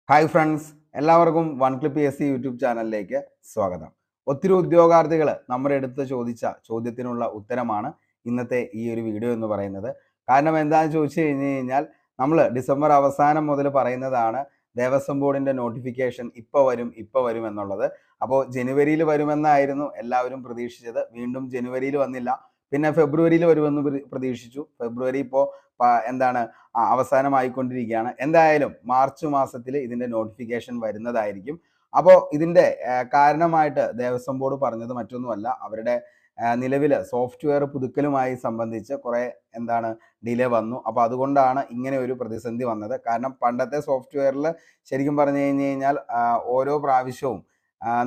Hi friends, എല്ലാവർക്കും one clip PSC YouTube ചാനലിലേക്ക് സ്വാഗതം. ഒത്തിരി ഉദ്യോഗാർത്ഥികൾ നമ്മുടെ അടുത്ത് ചോദിച്ച ചോദ്യത്തിനുള്ള ഉത്തരമാണ് ഇന്നത്തെ ഈ ഒരു വീഡിയോ എന്ന് പറയുന്നത്. കാരണം എന്താണെന്ന് ചോദിച്ചു കഴിഞ്ഞാൽ നമ്മൾ ഡിസംബർ അവസാനം മുതൽ പറയുന്നതാണ് ദേവസ്വം ബോർഡിൻ്റെ നോട്ടിഫിക്കേഷൻ ഇപ്പോൾ വരും എന്നുള്ളത്. അപ്പോൾ ജനുവരിയിൽ വരുമെന്നായിരുന്നു എല്ലാവരും പ്രതീക്ഷിച്ചത്. വീണ്ടും ജനുവരിയിൽ വന്നില്ല. പിന്നെ ഫെബ്രുവരിയിൽ വരുമെന്ന് പ്രതീക്ഷിച്ചു. ഫെബ്രുവരി ഇപ്പോൾ എന്താണ് അവസാനമായിക്കൊണ്ടിരിക്കുകയാണ്. എന്തായാലും മാർച്ച് മാസത്തിൽ ഇതിൻ്റെ നോട്ടിഫിക്കേഷൻ വരുന്നതായിരിക്കും. അപ്പോൾ ഇതിൻ്റെ കാരണമായിട്ട് ദേവസ്വം ബോർഡ് പറഞ്ഞത് മറ്റൊന്നുമല്ല, അവരുടെ നിലവിൽ സോഫ്റ്റ്വെയർ പുതുക്കലുമായി സംബന്ധിച്ച് കുറേ ഡിലേ വന്നു. അപ്പോൾ അതുകൊണ്ടാണ് ഇങ്ങനെ ഒരു പ്രതിസന്ധി വന്നത്. കാരണം പണ്ടത്തെ സോഫ്റ്റ്വെയറിൽ ശരിക്കും പറഞ്ഞു കഴിഞ്ഞാൽ ഓരോ പ്രാവശ്യവും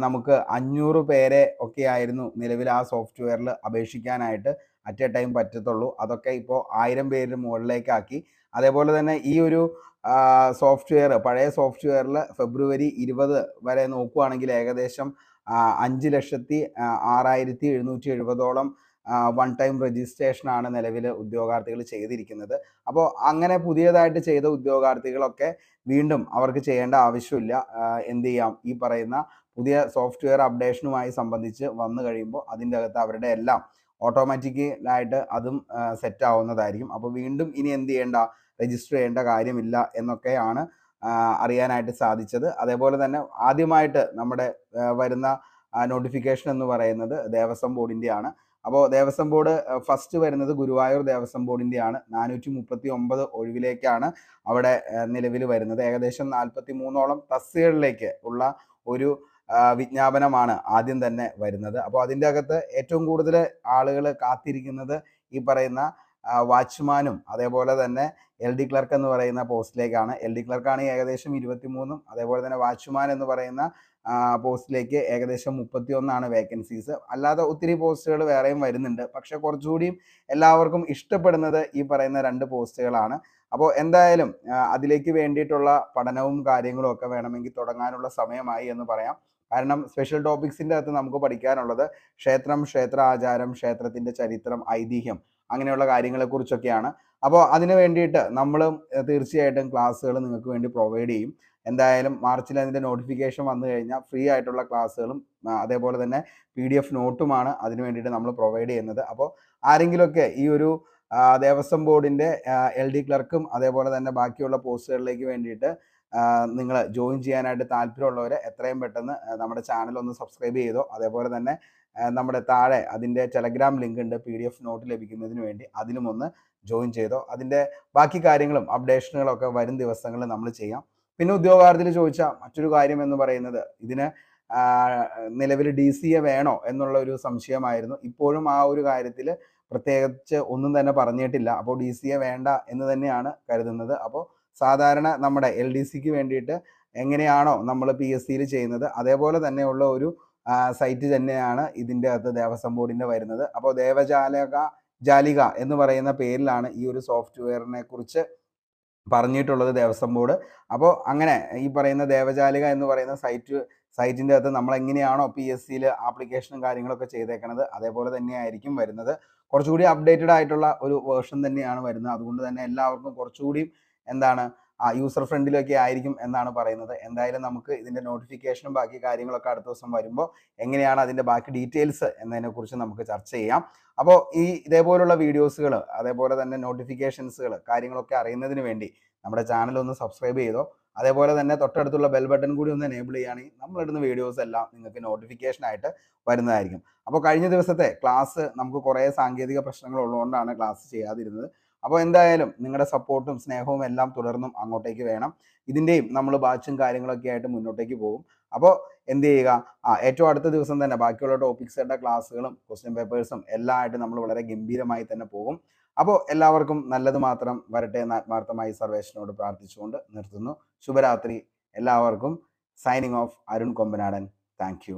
നമുക്ക് 500 പേരെ ഒക്കെ ആയിരുന്നു നിലവിൽ ആ സോഫ്റ്റ്വെയറിൽ അപേക്ഷിക്കാനായിട്ട് അറ്റ് എ ടൈം പറ്റത്തുള്ളൂ. അതൊക്കെ ഇപ്പോൾ 1000 പേര് മുകളിലേക്കാക്കി. അതേപോലെ തന്നെ ഈ ഒരു സോഫ്റ്റ്വെയർ പഴയ സോഫ്റ്റ്വെയറിൽ ഫെബ്രുവരി 20 വരെ നോക്കുകയാണെങ്കിൽ ഏകദേശം 5,06,770 വൺ ടൈം രജിസ്ട്രേഷനാണ് നിലവിൽ ഉദ്യോഗാർത്ഥികൾ ചെയ്തിരിക്കുന്നത്. അപ്പോൾ അങ്ങനെ പുതിയതായിട്ട് ചെയ്ത ഉദ്യോഗാർത്ഥികളൊക്കെ വീണ്ടും അവർക്ക് ചെയ്യേണ്ട ആവശ്യമില്ല. എന്ത് ചെയ്യാം, ഈ പറയുന്ന പുതിയ സോഫ്റ്റ്വെയർ അപ്ഡേഷനുമായി സംബന്ധിച്ച് വന്നു കഴിയുമ്പോൾ അതിൻ്റെ അകത്ത് അവരുടെ എല്ലാം ഓട്ടോമാറ്റിക്കലായിട്ട് അതും സെറ്റ് ആവുന്നതായിരിക്കും. അപ്പോൾ വീണ്ടും ഇനി എന്ത് ചെയ്യേണ്ട, രജിസ്റ്റർ ചെയ്യേണ്ട കാര്യമില്ല എന്നൊക്കെയാണ് അറിയാനായിട്ട് സാധിച്ചത്. അതേപോലെ തന്നെ ആദ്യമായിട്ട് നമ്മുടെ വരുന്ന നോട്ടിഫിക്കേഷൻ എന്ന് പറയുന്നത് ദേവസ്വം ബോർഡിൻ്റെയാണ്. അപ്പോൾ ദേവസ്വം ബോർഡ് ഫസ്റ്റ് വരുന്നത് ഗുരുവായൂർ ദേവസ്വം ബോർഡിൻ്റെയാണ്. 439 ഒഴിവിലേക്കാണ് അവിടെ നിലവിൽ വരുന്നത്. ഏകദേശം 43ഓളം തസ്തികകളിലേക്ക് ഉള്ള ഒരു വിജ്ഞാപനമാണ് ആദ്യം തന്നെ വരുന്നത്. അപ്പോൾ അതിൻ്റെ അകത്ത് ഏറ്റവും കൂടുതൽ ആളുകൾ കാത്തിരിക്കുന്നത് ഈ പറയുന്ന വാച്ച്മാനും അതേപോലെ തന്നെ LD ക്ലർക്ക് എന്ന് പറയുന്ന പോസ്റ്റിലേക്കാണ്. LD ക്ലർക്കാണ് ഏകദേശം 23, അതേപോലെ തന്നെ വാച്ച്മാൻ എന്ന് പറയുന്ന പോസ്റ്റിലേക്ക് ഏകദേശം 31 വേക്കൻസീസ്. അല്ലാതെ ഒത്തിരി പോസ്റ്റുകൾ വേറെയും വരുന്നുണ്ട്. പക്ഷെ കുറച്ചുകൂടിയും എല്ലാവർക്കും ഇഷ്ടപ്പെടുന്നത് ഈ പറയുന്ന 2 പോസ്റ്റുകളാണ്. അപ്പോൾ എന്തായാലും അതിലേക്ക് വേണ്ടിയിട്ടുള്ള പഠനവും കാര്യങ്ങളും ഒക്കെ വേണമെങ്കിൽ തുടങ്ങാനുള്ള സമയമായി എന്ന് പറയാം. കാരണം സ്പെഷ്യൽ ടോപ്പിക്സിൻ്റെ അകത്ത് നമുക്ക് പഠിക്കാനുള്ളത് ക്ഷേത്രം, ക്ഷേത്ര ആചാരം, ക്ഷേത്രത്തിൻ്റെ ചരിത്രം, ഐതിഹ്യം, അങ്ങനെയുള്ള കാര്യങ്ങളെക്കുറിച്ചൊക്കെയാണ്. അപ്പോൾ അതിന് വേണ്ടിയിട്ട് നമ്മളും തീർച്ചയായിട്ടും ക്ലാസ്സുകൾ നിങ്ങൾക്ക് വേണ്ടി പ്രൊവൈഡ് ചെയ്യും. എന്തായാലും മാർച്ചിൽ അതിൻ്റെ നോട്ടിഫിക്കേഷൻ വന്നു കഴിഞ്ഞാൽ ഫ്രീ ആയിട്ടുള്ള ക്ലാസ്സുകളും അതേപോലെ തന്നെ PDF നോട്ടുമാണ് അതിന് വേണ്ടിയിട്ട് നമ്മൾ പ്രൊവൈഡ് ചെയ്യുന്നത്. അപ്പോൾ ആരെങ്കിലുമൊക്കെ ഈ ഒരു ദേവസ്വം ബോർഡിൻ്റെ LD ക്ലർക്കും അതേപോലെ തന്നെ ബാക്കിയുള്ള പോസ്റ്റുകളിലേക്ക് വേണ്ടിയിട്ട് നിങ്ങൾ ജോയിൻ ചെയ്യാനായിട്ട് താല്പര്യമുള്ളവർ എത്രയും പെട്ടെന്ന് നമ്മുടെ ചാനൽ ഒന്ന് സബ്സ്ക്രൈബ് ചെയ്തോ. അതേപോലെ തന്നെ നമ്മുടെ താഴെ അതിൻ്റെ ടെലഗ്രാം ലിങ്ക് ഉണ്ട് PDF നോട്ട് ലഭിക്കുന്നതിന് വേണ്ടി, അതിലും ഒന്ന് ജോയിൻ ചെയ്തോ. അതിൻ്റെ ബാക്കി കാര്യങ്ങളും അപ്ഡേഷനുകളൊക്കെ വരും ദിവസങ്ങളിൽ നമ്മൾ ചെയ്യാം. പിന്നെ ഉദ്യോഗാർത്ഥികൾ ചോദിച്ച മറ്റൊരു കാര്യം എന്ന് പറയുന്നത് ഇതിന് നിലവിൽ DCA വേണോ എന്നുള്ള ഒരു സംശയമായിരുന്നു. ഇപ്പോഴും ആ ഒരു കാര്യത്തിൽ പ്രത്യേകിച്ച് ഒന്നും തന്നെ പറഞ്ഞിട്ടില്ല. അപ്പോൾ DCA വേണ്ട എന്ന് തന്നെയാണ് കരുതുന്നത്. അപ്പോൾ സാധാരണ നമ്മുടെ LDCക്ക് വേണ്ടിയിട്ട് എങ്ങനെയാണോ നമ്മൾ PSCയിൽ ചെയ്യുന്നത് അതേപോലെ തന്നെയുള്ള ഒരു സൈറ്റ് തന്നെയാണ് ഇതിൻ്റെ അകത്ത് ദേവസ്വം ബോർഡിൻ്റെ വരുന്നത്. അപ്പോൾ ജാലിക എന്ന് പറയുന്ന പേരിലാണ് ഈ ഒരു സോഫ്റ്റ്വെയറിനെ കുറിച്ച് പറഞ്ഞിട്ടുള്ളത് ദേവസ്വം ബോർഡ്. അപ്പോൾ അങ്ങനെ ഈ പറയുന്ന ദേവജാലിക എന്ന് പറയുന്ന സൈറ്റിൻ്റെ അകത്ത് നമ്മൾ എങ്ങനെയാണോ PSCയിൽ ആപ്ലിക്കേഷനും കാര്യങ്ങളൊക്കെ ചെയ്തേക്കുന്നത് അതേപോലെ തന്നെയായിരിക്കും വരുന്നത്. കുറച്ചുകൂടി അപ്ഡേറ്റഡ് ആയിട്ടുള്ള ഒരു വേർഷൻ തന്നെയാണ് വരുന്നത്. അതുകൊണ്ട് തന്നെ എല്ലാവർക്കും കുറച്ചുകൂടി യൂസർ ഫ്രണ്ട്ലിയൊക്കെ ആയിരിക്കും എന്നാണ് പറയുന്നത്. എന്തായാലും നമുക്ക് ഇതിൻ്റെ നോട്ടിഫിക്കേഷനും ബാക്കി കാര്യങ്ങളൊക്കെ അടുത്ത ദിവസം വരുമ്പോൾ എങ്ങനെയാണ് അതിൻ്റെ ബാക്കി ഡീറ്റെയിൽസ് എന്നതിനെക്കുറിച്ച് നമുക്ക് ചർച്ച ചെയ്യാം. അപ്പോൾ ഇതേപോലുള്ള വീഡിയോസുകൾ അതേപോലെ തന്നെ നോട്ടിഫിക്കേഷൻസുകൾ കാര്യങ്ങളൊക്കെ അറിയുന്നതിന് വേണ്ടി നമ്മുടെ ചാനൽ ഒന്ന് സബ്സ്ക്രൈബ് ചെയ്തോ. അതേപോലെ തന്നെ തൊട്ടടുത്തുള്ള ബെൽ ബട്ടൺ കൂടി ഒന്ന് എനേബിൾ ചെയ്യുകയാണെങ്കിൽ നമ്മളിടുന്ന വീഡിയോസ് എല്ലാം നിങ്ങൾക്ക് നോട്ടിഫിക്കേഷനായിട്ട് വരുന്നതായിരിക്കും. അപ്പോൾ കഴിഞ്ഞ ദിവസത്തെ ക്ലാസ് നമുക്ക് കുറേ സാങ്കേതിക പ്രശ്നങ്ങൾ ഉള്ളതുകൊണ്ടാണ് ക്ലാസ് ചെയ്യാതിരുന്നത്. അപ്പോൾ എന്തായാലും നിങ്ങളുടെ സപ്പോർട്ടും സ്നേഹവും എല്ലാം തുടർന്നും അങ്ങോട്ടേക്ക് വേണം. ഇതിൻ്റെയും നമ്മൾ ബാച്ചും കാര്യങ്ങളൊക്കെ ആയിട്ട് മുന്നോട്ടേക്ക് പോകും. അപ്പോൾ എന്ത് ചെയ്യുക, ഏറ്റവും അടുത്ത ദിവസം തന്നെ ബാക്കിയുള്ള ടോപ്പിക്സുകളുടെ ക്ലാസ്സുകളും ക്വസ്റ്റ്യൻ പേപ്പേഴ്സും എല്ലാം ആയിട്ട് നമ്മൾ വളരെ ഗംഭീരമായി തന്നെ പോകും. അപ്പോൾ എല്ലാവർക്കും നല്ലത് മാത്രം വരട്ടെ എന്ന് ആത്മാർത്ഥമായി സർവേശ്വരനോട് പ്രാർത്ഥിച്ചുകൊണ്ട് നിർത്തുന്നു. ശുഭരാത്രി എല്ലാവർക്കും. Signing off, Arun Kombanadan. Thank you.